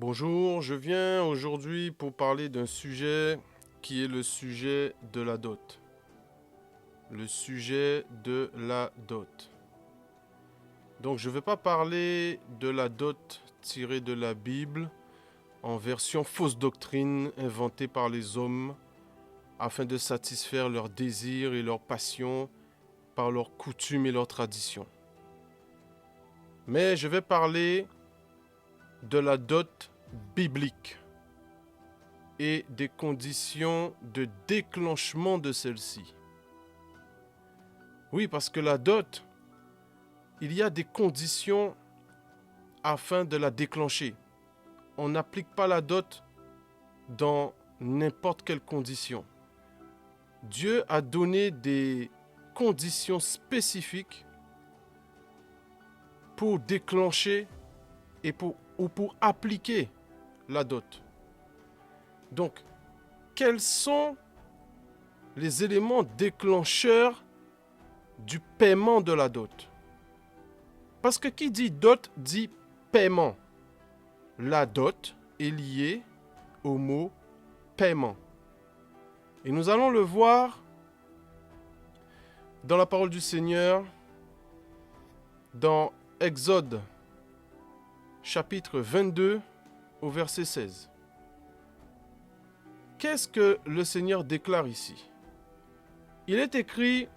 Bonjour, je viens aujourd'hui pour parler d'un sujet qui est le sujet de la dot. Le sujet de la dot. Donc je ne vais pas parler de la dot tirée de la Bible en version fausse doctrine inventée par les hommes afin de satisfaire leurs désirs et leurs passions par leurs coutumes et leurs traditions. Mais je vais parler de la dot biblique et des conditions de déclenchement de celle-ci. Oui, parce que la dot, il y a des conditions afin de la déclencher. On n'applique pas la dot dans n'importe quelle condition. Dieu a donné des conditions spécifiques pour déclencher ou pour appliquer la dot. Donc, quels sont les éléments déclencheurs du paiement de la dot? Parce que qui dit dot dit paiement. La dot est liée au mot paiement. Et nous allons le voir dans la parole du Seigneur, dans Exode, chapitre 22, au verset 16. Qu'est-ce que le Seigneur déclare ici? Il est écrit: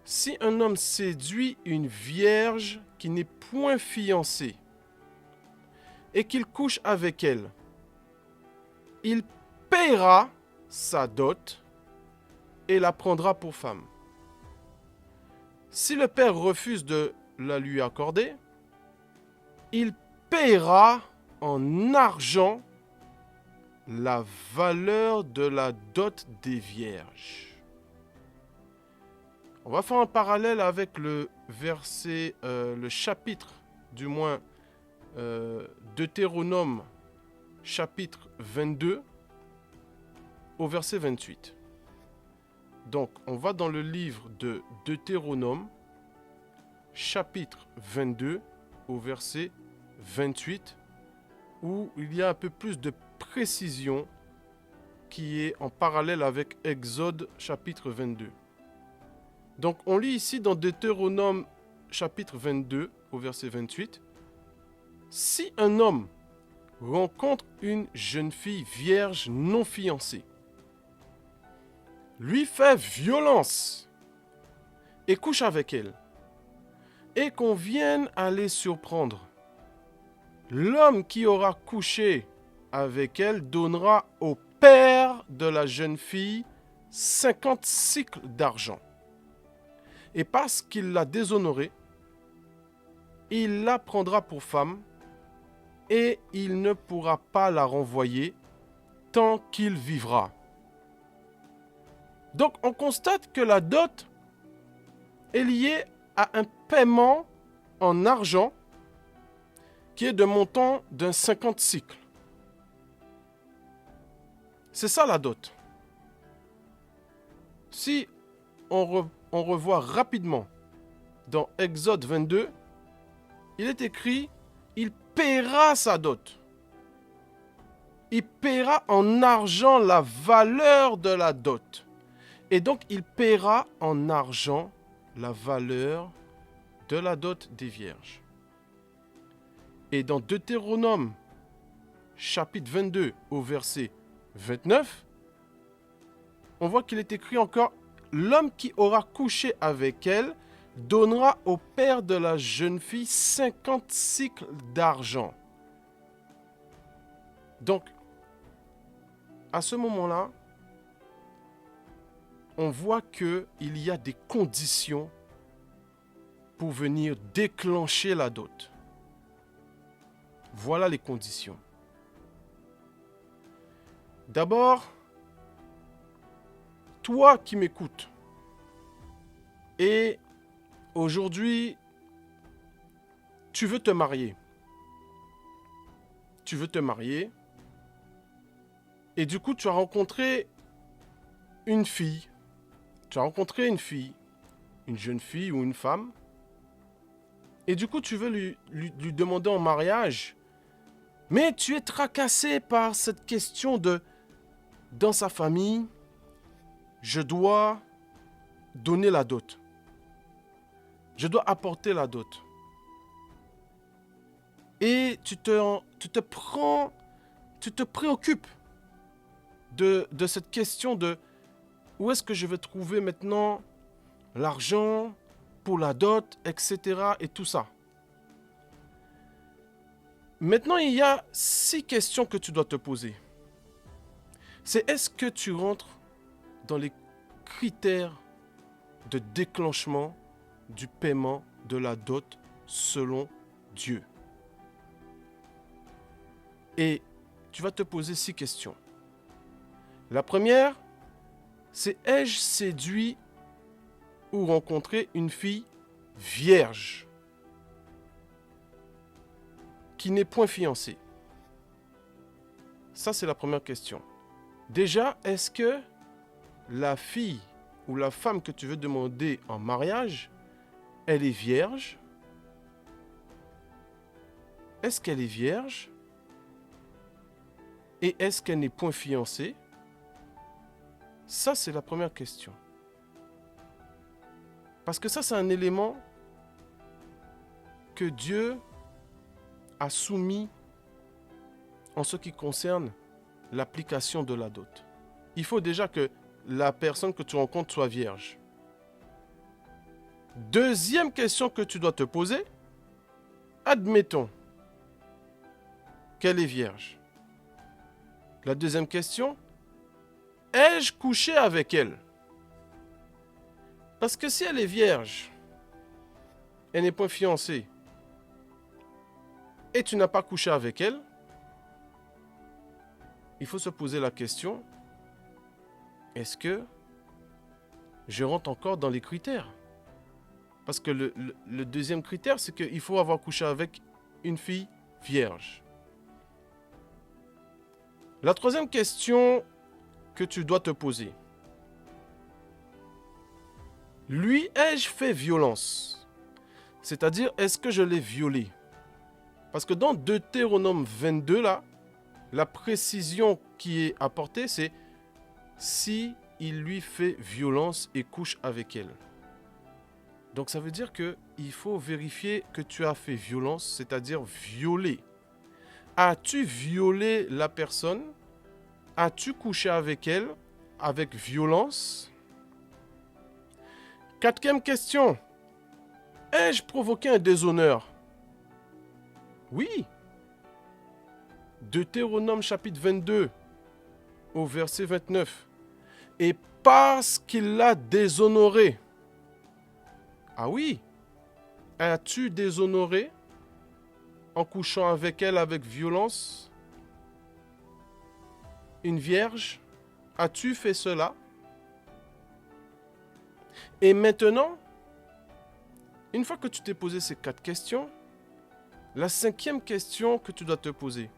si un homme séduit une vierge qui n'est point fiancée et qu'il couche avec elle, il paiera sa dot et la prendra pour femme. Si le père refuse de la lui accorder, il paiera en argent la valeur de la dot des vierges. On va faire un parallèle avec le verset, le chapitre, du moins, Deutéronome, chapitre 22, au verset 28. Donc, on va dans le livre de Deutéronome, chapitre 22, au verset 28, où il y a un peu plus de précision qui est en parallèle avec Exode, chapitre 22. Donc, on lit ici dans Deutéronome, chapitre 22, au verset 28, « Si un homme rencontre une jeune fille vierge non fiancée, lui fait violence et couche avec elle, et qu'on vienne à les surprendre, l'homme qui aura couché avec elle donnera au père de la jeune fille 50 cycles d'argent. Et parce qu'il l'a déshonorée, il la prendra pour femme et il ne pourra pas la renvoyer tant qu'il vivra. » Donc on constate que la dot est liée à un paiement en argent qui est de montant d'un 50 cycles. C'est ça la dot. Si on revoit rapidement dans Exode 22, il est écrit: il paiera sa dot. Il paiera en argent la valeur de la dot. Et donc, il paiera en argent la valeur de la dot des vierges. Et dans Deutéronome, chapitre 22, au verset 29, on voit qu'il est écrit encore: l'homme qui aura couché avec elle donnera au père de la jeune fille 50 cycles d'argent. Donc, à ce moment-là, on voit qu'il y a des conditions pour venir déclencher la dot. Voilà les conditions. D'abord, toi qui m'écoutes, et aujourd'hui, tu veux te marier. Tu veux te marier, et du coup, tu as rencontré une fille. Tu as rencontré une fille, une jeune fille ou une femme, et du coup, tu veux lui demander en mariage, Mais tu es tracassé par cette question de, dans sa famille, je dois donner la dot. Je dois apporter la dot. Et tu te préoccupes de cette question de où est-ce que je vais trouver maintenant l'argent pour la dot, etc. et tout ça. Maintenant, il y a 6 questions que tu dois te poser. C'est est-ce que tu rentres dans les critères de déclenchement du paiement de la dot selon Dieu. Et tu vas te poser 6 questions. La première, c'est ai-je séduit ou rencontré une fille vierge qui n'est point fiancée? Ça, c'est la première question. Déjà, est-ce que la fille ou la femme que tu veux demander en mariage, elle est vierge? Est-ce qu'elle est vierge? Et est-ce qu'elle n'est point fiancée? Ça, c'est la première question. Parce que ça, c'est un élément que Dieu a soumis en ce qui concerne l'application de la dot. Il faut déjà que la personne que tu rencontres soit vierge. Deuxième question que tu dois te poser, admettons qu'elle est vierge. La deuxième question, ai-je couché avec elle? Parce que si elle est vierge, elle n'est point fiancée, et tu n'as pas couché avec elle, il faut se poser la question, est-ce que je rentre encore dans les critères? Parce que le deuxième critère, c'est qu'il faut avoir couché avec une fille vierge. La troisième question que tu dois te poser, lui ai-je fait violence? C'est-à-dire, est-ce que je l'ai violé? Parce que dans Deutéronome 22, là, la précision qui est apportée, c'est si il lui fait violence et couche avec elle. Donc ça veut dire qu'il faut vérifier que tu as fait violence, c'est-à-dire violer. As-tu violé la personne? As-tu couché avec elle avec violence? Quatrième question. Ai-je provoqué un déshonneur? Oui. Deutéronome chapitre 22 au verset 29. Et parce qu'il l'a déshonoré. Ah oui. As-tu déshonoré en couchant avec elle avec violence une vierge? As-tu fait cela? Et maintenant, une fois que tu t'es posé ces 4 questions, la 5e question que tu dois te poser.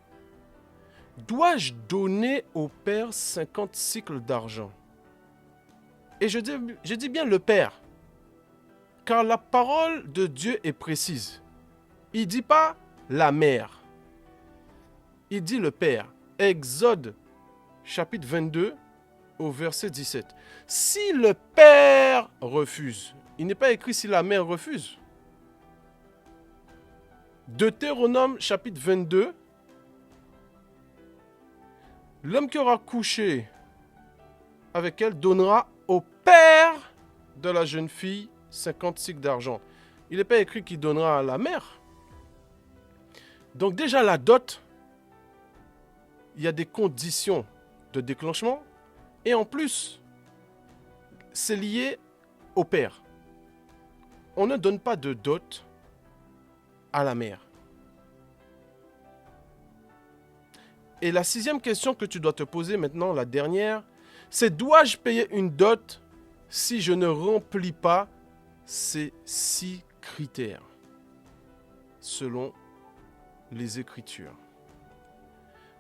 Dois-je donner au père 50 cycles d'argent? Et je dis bien le père, car la parole de Dieu est précise. Il ne dit pas la mère, il dit le père. Exode chapitre 22 au verset 17. Si le père refuse, il n'est pas écrit si la mère refuse. Deutéronome chapitre 22, l'homme qui aura couché avec elle donnera au père de la jeune fille 50 cycles d'argent. Il n'est pas écrit qu'il donnera à la mère. Donc déjà la dot, il y a des conditions de déclenchement. Et en plus, c'est lié au père. On ne donne pas de dot à la mère. Et la 6e question que tu dois te poser maintenant, la dernière, c'est dois-je payer une dot si je ne remplis pas ces 6 critères selon les Écritures?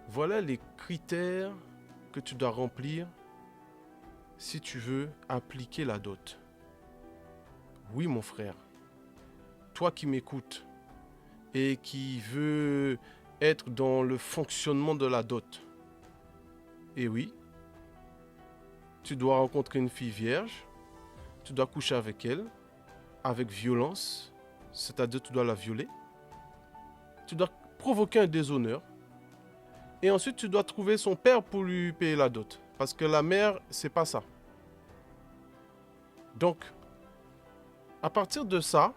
Voilà les critères que tu dois remplir si tu veux appliquer la dot. Oui, mon frère, toi qui m'écoutes et qui veux être dans le fonctionnement de la dot. Et oui, tu dois rencontrer une fille vierge, tu dois coucher avec elle, avec violence, c'est-à-dire tu dois la violer, tu dois provoquer un déshonneur, et ensuite tu dois trouver son père pour lui payer la dot, parce que la mère, c'est pas ça. Donc, à partir de ça,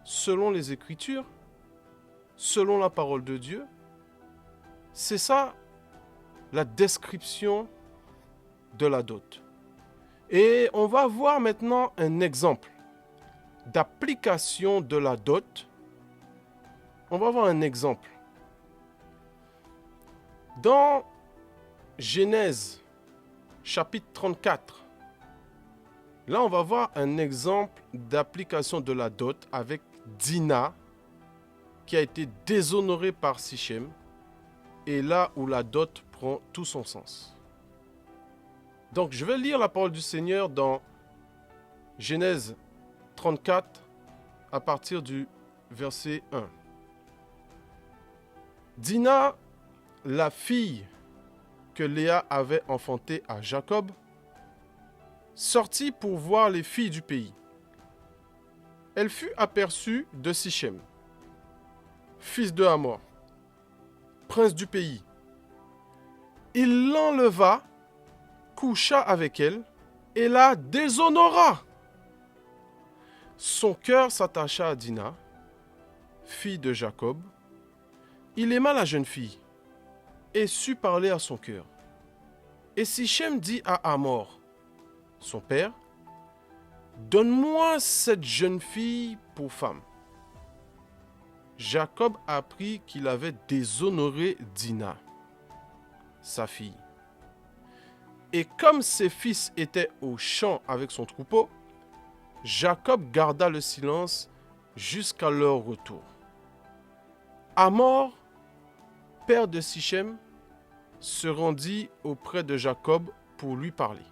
selon les Écritures, selon la parole de Dieu, c'est ça la description de la dot. Et on va voir maintenant un exemple d'application de la dot. On va voir un exemple. Dans Genèse, chapitre 34, là on va voir un exemple d'application de la dot avec Dina, qui a été déshonorée par Sichem, et là où la dot prend tout son sens. Donc, je vais lire la parole du Seigneur dans Genèse 34, à partir du verset 1. Dina, la fille que Léa avait enfantée à Jacob, sortit pour voir les filles du pays. Elle fut aperçue de Sichem, fils de Hamor, prince du pays. Il l'enleva, coucha avec elle et la déshonora. Son cœur s'attacha à Dina, fille de Jacob. Il aima la jeune fille et sut parler à son cœur. Et Sichem dit à Hamor, son père, « Donne-moi cette jeune fille pour femme. » Jacob apprit qu'il avait déshonoré Dina, sa fille. Et comme ses fils étaient au champ avec son troupeau, Jacob garda le silence jusqu'à leur retour. Hamor, père de Sichem, se rendit auprès de Jacob pour lui parler.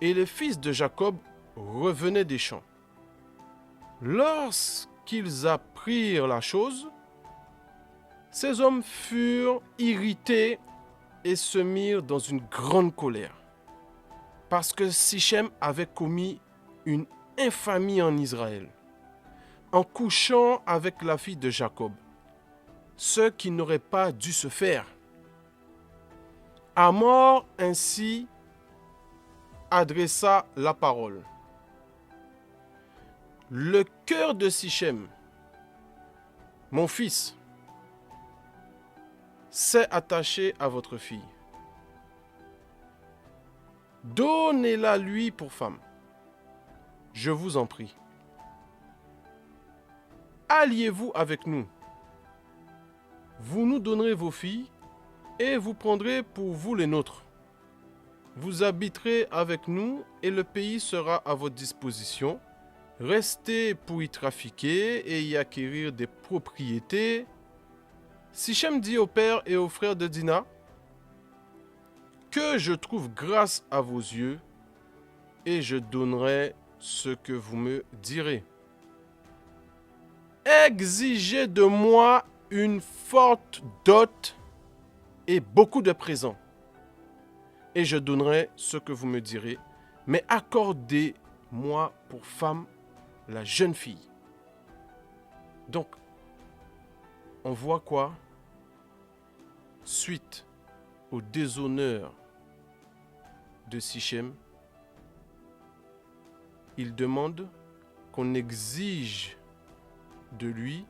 Et les fils de Jacob revenaient des champs. Lorsqu'ils apprirent la chose, ces hommes furent irrités et se mirent dans une grande colère, parce que Sichem avait commis une infamie en Israël, en couchant avec la fille de Jacob, ce qui n'aurait pas dû se faire. Hamor ainsi adressa la parole. Le cœur de Sichem, mon fils, s'est attaché à votre fille. Donnez-la lui pour femme, je vous en prie. Alliez-vous avec nous. Vous nous donnerez vos filles et vous prendrez pour vous les nôtres. Vous habiterez avec nous et le pays sera à votre disposition. Restez pour y trafiquer et y acquérir des propriétés. Sichem dit au père et aux frères de Dina, « Que je trouve grâce à vos yeux, et je donnerai ce que vous me direz. Exigez de moi une forte dot et beaucoup de présents, et je donnerai ce que vous me direz, mais accordez-moi pour femme la jeune fille. » Donc, on voit quoi? Suite au déshonneur de Sichem, il demande qu'on exige de lui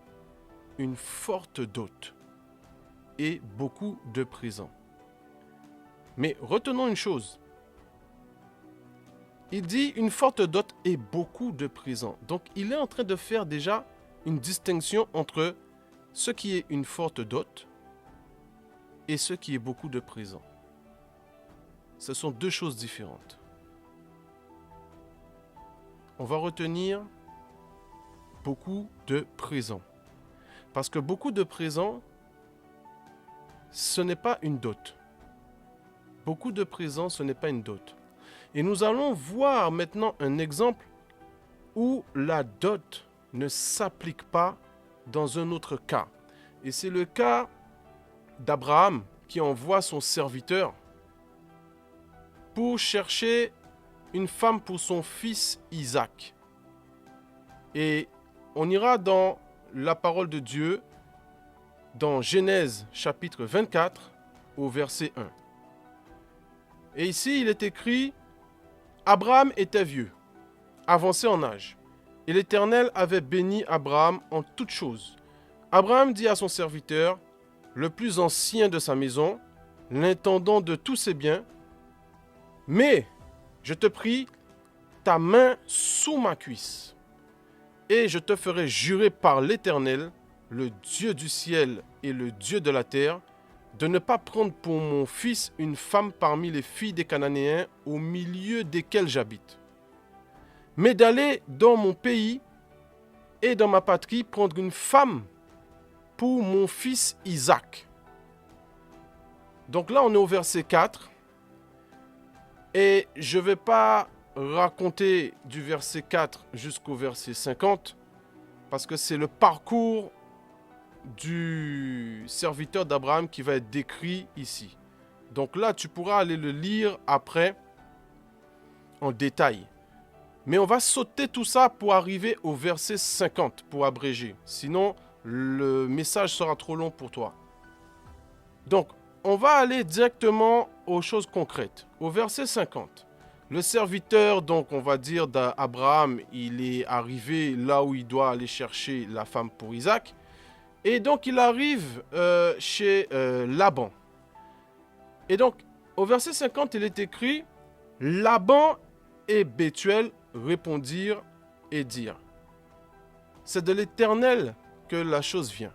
une forte dot et beaucoup de présents. Mais retenons une chose. Il dit une forte dot et beaucoup de présents. Donc il est en train de faire déjà une distinction entre ce qui est une forte dot et ce qui est beaucoup de présents. Ce sont deux choses différentes. On va retenir beaucoup de présents. Parce que beaucoup de présents, ce n'est pas une dot. Beaucoup de présents, ce n'est pas une dot. Et nous allons voir maintenant un exemple où la dot ne s'applique pas dans un autre cas. Et c'est le cas d'Abraham qui envoie son serviteur pour chercher une femme pour son fils Isaac. Et on ira dans la parole de Dieu, dans Genèse chapitre 24, au verset 1. Et ici, il est écrit, Abraham était vieux, avancé en âge, et l'Éternel avait béni Abraham en toutes choses. Abraham dit à son serviteur, le plus ancien de sa maison, l'intendant de tous ses biens, mais, je te prie, ta main sous ma cuisse, et je te ferai jurer par l'Éternel, le Dieu du ciel et le Dieu de la terre, de ne pas prendre pour mon fils une femme parmi les filles des Cananéens au milieu desquels j'habite, mais d'aller dans mon pays et dans ma patrie prendre une femme pour mon fils Isaac. Donc là, on est au verset 4. Et je ne vais pas raconter du verset 4 jusqu'au verset 50, parce que c'est le parcours du serviteur d'Abraham qui va être décrit ici. Donc là, tu pourras aller le lire après en détail. Mais on va sauter tout ça pour arriver au verset 50, pour abréger. Sinon, le message sera trop long pour toi. Donc, on va aller directement aux choses concrètes. Au verset 50, le serviteur, donc on va dire d'Abraham, il est arrivé là où il doit aller chercher la femme pour Isaac. Et donc, il arrive chez Laban. Et donc, au verset 50, il est écrit, Laban et Bethuel répondirent et dirent, c'est de l'Éternel que la chose vient.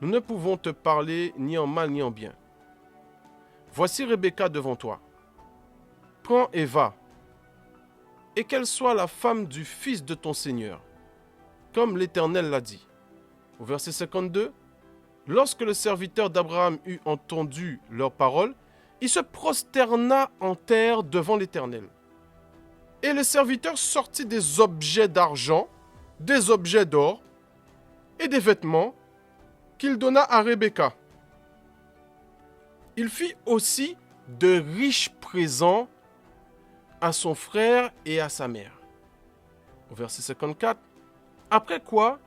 Nous ne pouvons te parler ni en mal ni en bien. Voici Rebecca devant toi. Prends et va, et qu'elle soit la femme du fils de ton Seigneur, comme l'Éternel l'a dit. Au verset 52, lorsque le serviteur d'Abraham eut entendu leurs paroles, il se prosterna en terre devant l'Éternel. Et le serviteur sortit des objets d'argent, des objets d'or et des vêtements qu'il donna à Rebecca. Il fit aussi de riches présents à son frère et à sa mère. Au verset 54, après quoi,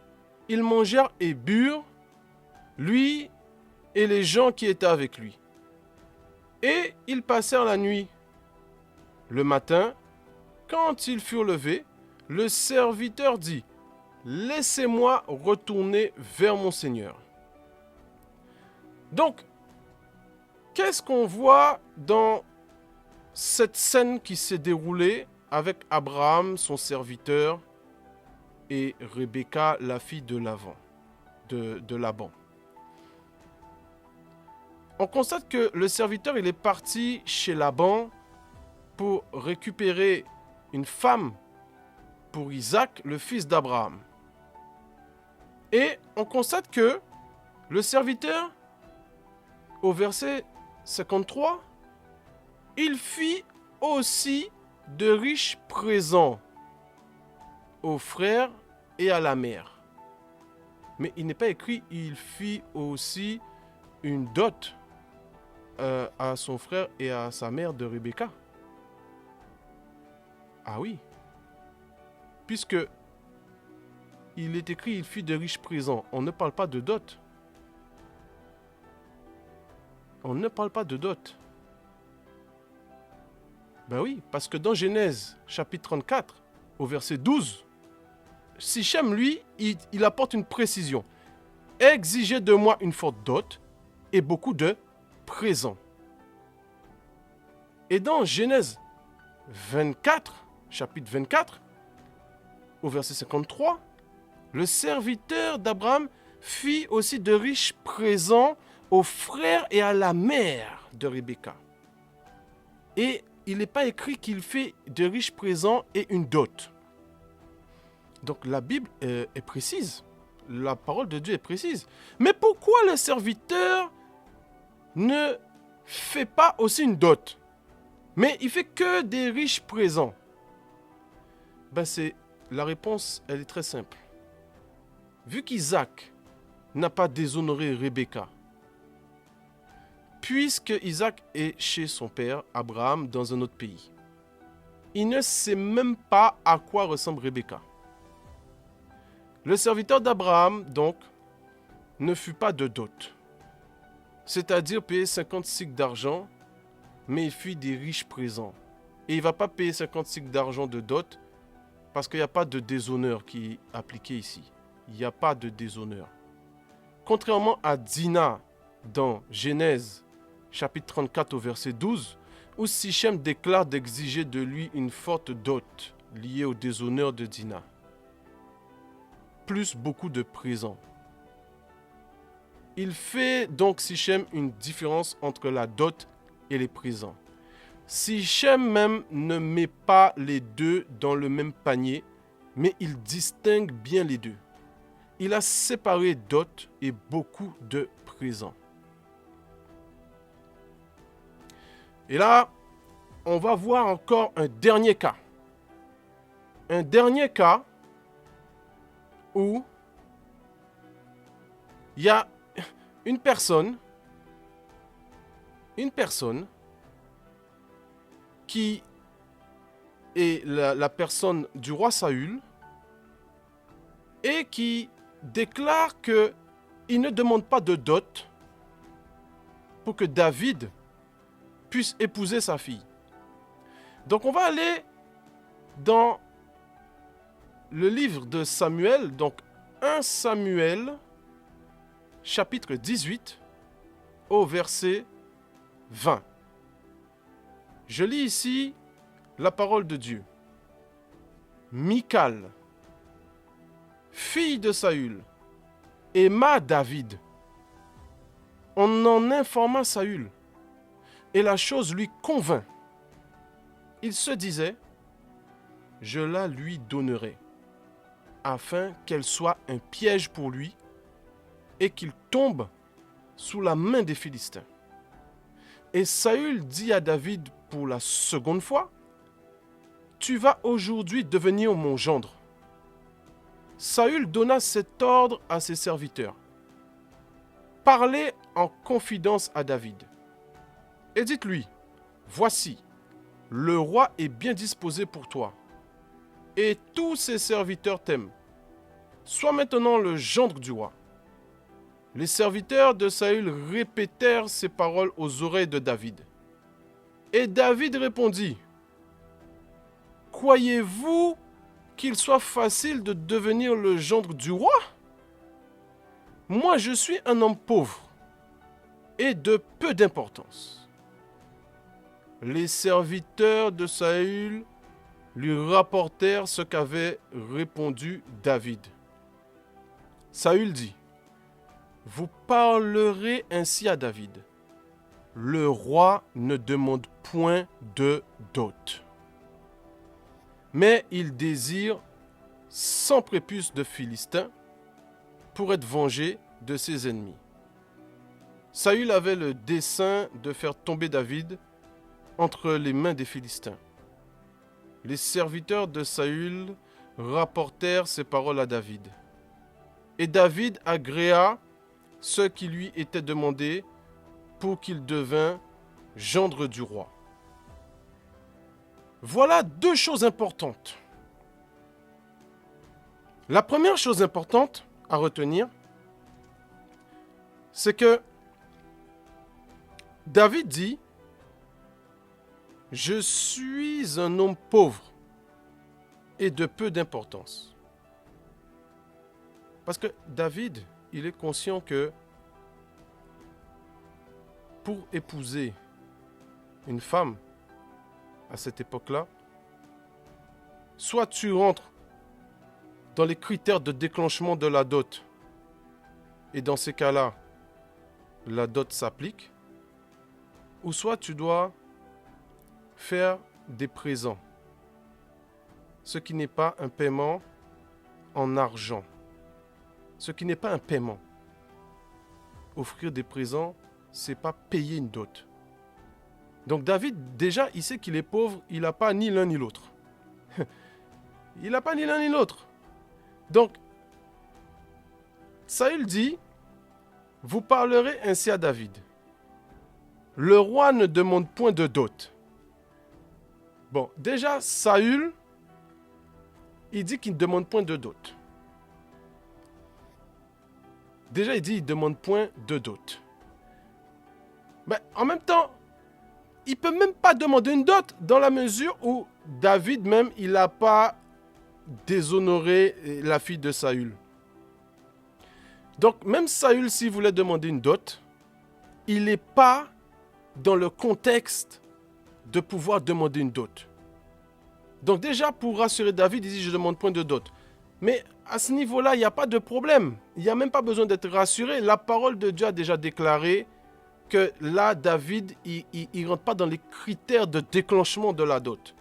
ils mangèrent et burent, lui et les gens qui étaient avec lui. Et ils passèrent la nuit. Le matin, quand ils furent levés, le serviteur dit, « Laissez-moi retourner vers mon Seigneur. » Donc, qu'est-ce qu'on voit dans cette scène qui s'est déroulée avec Abraham, son serviteur, et Rebecca, la fille de Laban? On constate que le serviteur il est parti chez Laban pour récupérer une femme pour Isaac, le fils d'Abraham. Et on constate que le serviteur, au verset 53, il fit aussi de riches présents aux frères et à la mère. Mais il n'est pas écrit, il fit aussi une dot à son frère et à sa mère de Rebecca. Ah oui. Puisque il est écrit, il fit de riches présents. On ne parle pas de dot. On ne parle pas de dot. Ben oui, parce que dans Genèse, chapitre 34, au verset 12, Sichem, lui, il apporte une précision. Exigez de moi une forte dot et beaucoup de présents. Et dans Genèse 24, chapitre 24, au verset 53, le serviteur d'Abraham fit aussi de riches présents aux frères et à la mère de Rebecca. Et il n'est pas écrit qu'il fait de riches présents et une dot. Donc la Bible est précise. La parole de Dieu est précise. Mais pourquoi le serviteur ne fait pas aussi une dot? Mais il fait que des riches présents. La réponse, elle est très simple. Vu qu'Isaac n'a pas déshonoré Rebecca, puisque Isaac est chez son père Abraham dans un autre pays. Il ne sait même pas à quoi ressemble Rebecca. Le serviteur d'Abraham, donc, ne fut pas de dot, c'est-à-dire payer 50 cycles d'argent, mais il fit des riches présents. Et il ne va pas payer 50 cycles d'argent de dot, parce qu'il n'y a pas de déshonneur qui est appliqué ici. Il n'y a pas de déshonneur. Contrairement à Dina dans Genèse chapitre 34 au verset 12, où Sichem déclare d'exiger de lui une forte dot liée au déshonneur de Dina, plus beaucoup de présents. Il fait donc Sichem une différence entre la dot et les présents. Sichem même ne met pas les deux dans le même panier, mais il distingue bien les deux. Il a séparé dot et beaucoup de présents. Et là, on va voir encore un dernier cas. Un dernier cas où il y a une personne qui est la personne du roi Saül et qui déclare qu'il ne demande pas de dot pour que David puisse épouser sa fille. Donc on va aller dans le livre de Samuel, donc 1 Samuel, chapitre 18, au verset 20. Je lis ici la parole de Dieu. Michal, fille de Saül, aima David. On en informa Saül, et la chose lui convint. Il se disait, je la lui donnerai, afin qu'elle soit un piège pour lui, et qu'il tombe sous la main des Philistins. Et Saül dit à David pour la seconde fois, tu vas aujourd'hui devenir mon gendre. Saül donna cet ordre à ses serviteurs. Parlez en confidence à David. Et dites-lui, voici, le roi est bien disposé pour toi, et tous ses serviteurs t'aiment. Sois maintenant le gendre du roi. Les serviteurs de Saül répétèrent ces paroles aux oreilles de David. Et David répondit, croyez-vous qu'il soit facile de devenir le gendre du roi? Moi, je suis un homme pauvre et de peu d'importance. Les serviteurs de Saül lui rapportèrent ce qu'avait répondu David. Saül dit, vous parlerez ainsi à David. Le roi ne demande point de dot, mais il désire 100 prépuces de Philistins pour être vengé de ses ennemis. Saül avait le dessein de faire tomber David entre les mains des Philistins. Les serviteurs de Saül rapportèrent ces paroles à David. Et David agréa ce qui lui était demandé pour qu'il devînt gendre du roi. Voilà deux choses importantes. La première chose importante à retenir, c'est que David dit « Je suis un homme pauvre et de peu d'importance. » Parce que David, il est conscient que pour épouser une femme à cette époque-là, soit tu rentres dans les critères de déclenchement de la dot, et dans ces cas-là, la dot s'applique, ou soit tu dois faire des présents, ce qui n'est pas un paiement en argent, ce qui n'est pas un paiement. Offrir des présents, c'est pas payer une dot. Donc David, déjà, il sait qu'il est pauvre, il n'a pas ni l'un ni l'autre. Il n'a pas ni l'un ni l'autre. Donc, Saül dit, Vous parlerez ainsi à David. Le roi ne demande point de dot. Bon, déjà, Saül, il dit qu'il ne demande point de dot. Déjà, il dit qu'il ne demande point de dot. Mais en même temps, il ne peut même pas demander une dot dans la mesure où David même, il n'a pas déshonoré la fille de Saül. Donc, même Saül, s'il voulait demander une dot, il n'est pas dans le contexte de pouvoir demander une dot. Donc déjà, pour rassurer David, il dit, je ne demande point de dot. Mais à ce niveau-là, il n'y a pas de problème. Il n'y a même pas besoin d'être rassuré. La parole de Dieu a déjà déclaré que là, David, il ne rentre pas dans les critères de déclenchement de la dot.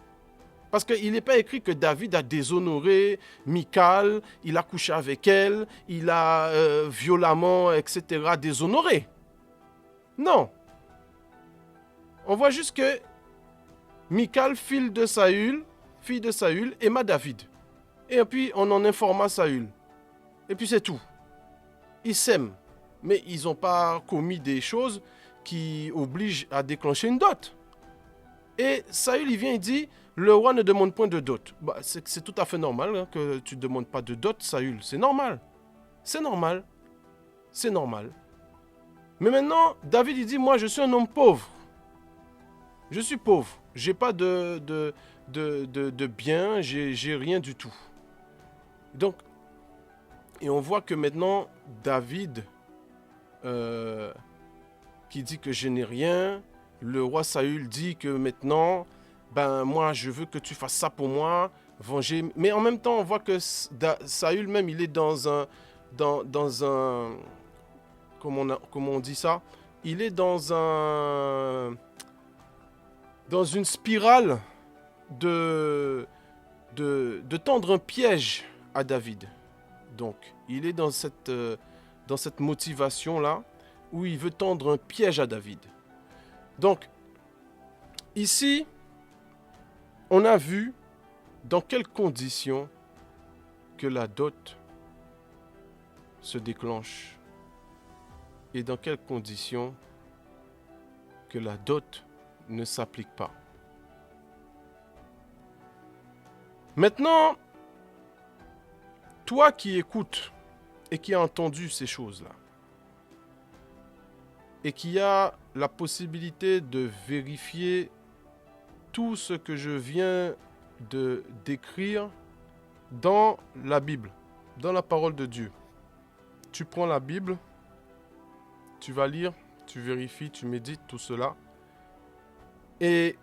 Parce qu'il n'est pas écrit que David a déshonoré Michal, il a couché avec elle, il a violemment, etc., déshonoré. Non. On voit juste que Michal, fille de Saül, aima David. Et puis on en informa Saül. Et puis c'est tout. Ils s'aiment. Mais ils n'ont pas commis des choses qui obligent à déclencher une dot. Et Saül, il vient et dit, le roi ne demande point de dot. Bah, c'est tout à fait normal hein, que tu ne demandes pas de dot, Saül. C'est normal. C'est normal. C'est normal. Mais maintenant, David, il dit, moi, je suis un homme pauvre. Je suis pauvre. J'ai pas de biens, j'ai rien du tout. Donc, et on voit que maintenant, David, qui dit que je n'ai rien, le roi Saül dit que maintenant, ben moi, je veux que tu fasses ça pour moi, venger. Mais en même temps, on voit que Saül même, il est dans un, comment on dit ça? Il est dans une spirale de tendre un piège à David. Donc, il est dans cette motivation-là où il veut tendre un piège à David. Donc, ici, on a vu dans quelles conditions que la dot se déclenche et dans quelles conditions que la dot ne s'applique pas. Maintenant, toi qui écoutes et qui as entendu ces choses-là, et qui a la possibilité de vérifier tout ce que je viens de décrire dans la Bible, dans la parole de Dieu. Tu prends la Bible, tu vas lire, tu vérifies, tu médites tout cela. Et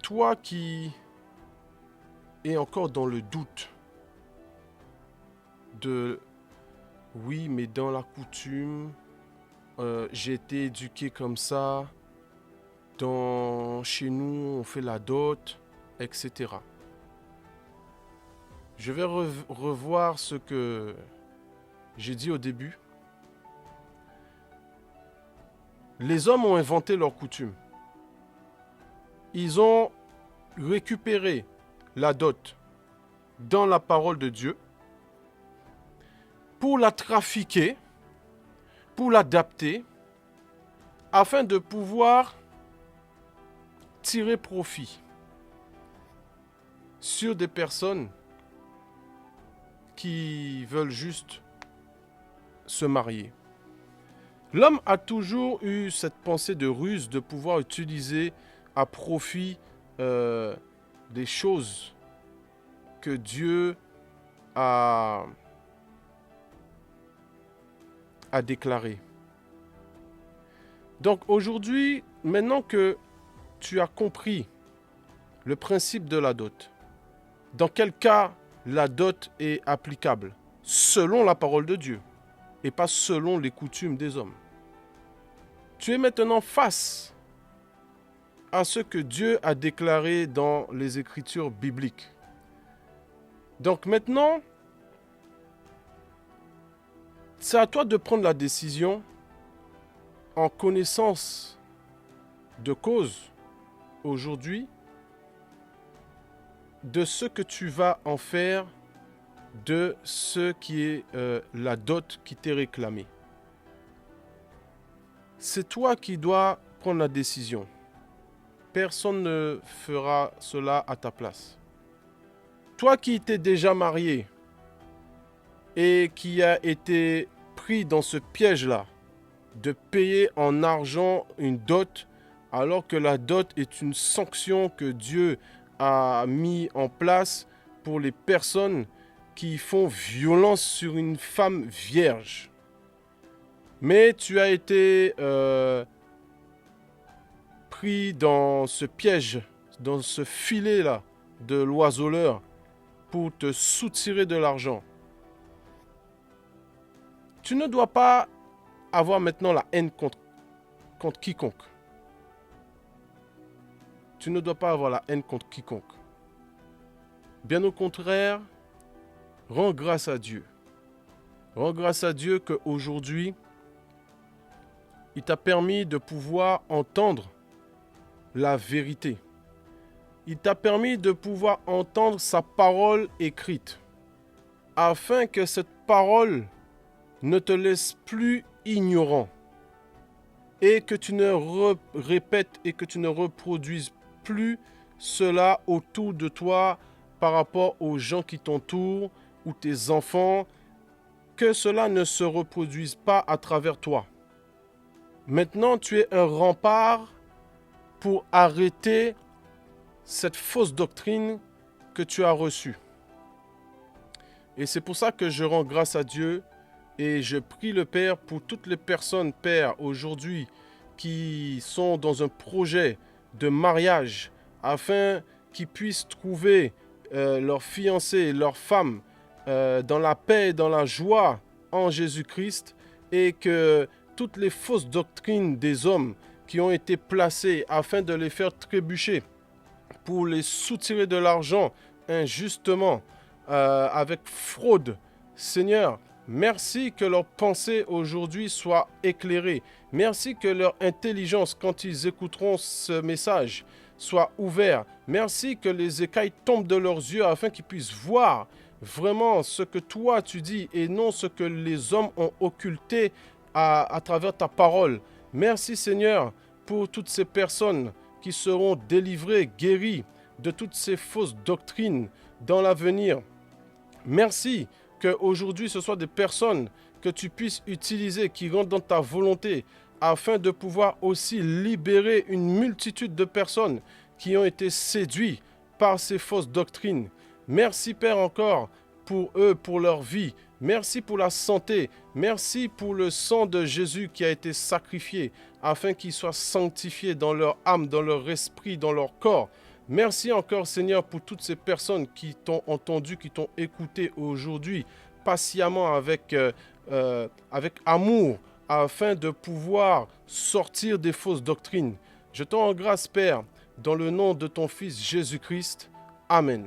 toi qui es encore dans le doute de oui, mais dans la coutume, j'ai été éduqué comme ça, chez nous on fait la dot, etc. Je vais revoir ce que j'ai dit au début. Les hommes ont inventé leurs coutumes. Ils ont récupéré la dot dans la parole de Dieu pour la trafiquer, pour l'adapter, afin de pouvoir tirer profit sur des personnes qui veulent juste se marier. L'homme a toujours eu cette pensée de ruse de pouvoir utiliser à profit des choses que Dieu a déclarées. Donc aujourd'hui, maintenant que tu as compris le principe de la dot, dans quel cas la dot est applicable, selon la parole de Dieu, et pas selon les coutumes des hommes. Tu es maintenant face à ce que Dieu a déclaré dans les Écritures bibliques. Donc maintenant, c'est à toi de prendre la décision en connaissance de cause aujourd'hui de ce que tu vas en faire de ce qui est la dot qui t'est réclamée. c'est toi qui dois prendre la décision. Personne ne fera cela à ta place. Toi qui t'es déjà marié et qui a été pris dans ce piège-là, de payer en argent une dot, alors que la dot est une sanction que Dieu a mis en place pour les personnes qui font violence sur une femme vierge. Mais tu as été pris dans ce piège, dans ce filet-là de l'oiseleur pour te soutirer de l'argent. Tu ne dois pas avoir maintenant la haine contre quiconque. Tu ne dois pas avoir la haine contre quiconque. Bien au contraire, rends grâce à Dieu. Rends grâce à Dieu qu'aujourd'hui, il t'a permis de pouvoir entendre la vérité. Il t'a permis de pouvoir entendre sa parole écrite, afin que cette parole ne te laisse plus ignorant et que tu ne répètes et que tu ne reproduises plus cela autour de toi par rapport aux gens qui t'entourent ou tes enfants, que cela ne se reproduise pas à travers toi. Maintenant, tu es un rempart pour arrêter cette fausse doctrine que tu as reçue. Et c'est pour ça que je rends grâce à Dieu et je prie le Père pour toutes les personnes, Père, aujourd'hui, qui sont dans un projet de mariage, afin qu'ils puissent trouver leur fiancé, leur femme, dans la paix et dans la joie en Jésus-Christ, et que toutes les fausses doctrines des hommes qui ont été placées afin de les faire trébucher, pour les soutirer de l'argent injustement, avec fraude, Seigneur, merci que leur pensée aujourd'hui soit éclairée. Merci que leur intelligence, quand ils écouteront ce message, soit ouverte. Merci que les écailles tombent de leurs yeux afin qu'ils puissent voir vraiment ce que toi tu dis et non ce que les hommes ont occulté à travers ta parole. Merci Seigneur pour toutes ces personnes qui seront délivrées, guéries de toutes ces fausses doctrines dans l'avenir. Merci qu'aujourd'hui ce soit des personnes que tu puisses utiliser, qui rentrent dans ta volonté, afin de pouvoir aussi libérer une multitude de personnes qui ont été séduites par ces fausses doctrines. Merci Père encore pour eux, pour leur vie. Merci pour la santé. Merci pour le sang de Jésus qui a été sacrifié afin qu'ils soient sanctifiés dans leur âme, dans leur esprit, dans leur corps. Merci encore Seigneur pour toutes ces personnes qui t'ont entendu, qui t'ont écouté aujourd'hui patiemment avec amour, afin de pouvoir sortir des fausses doctrines. Je t'en rends grâce Père, dans le nom de ton Fils Jésus-Christ. Amen.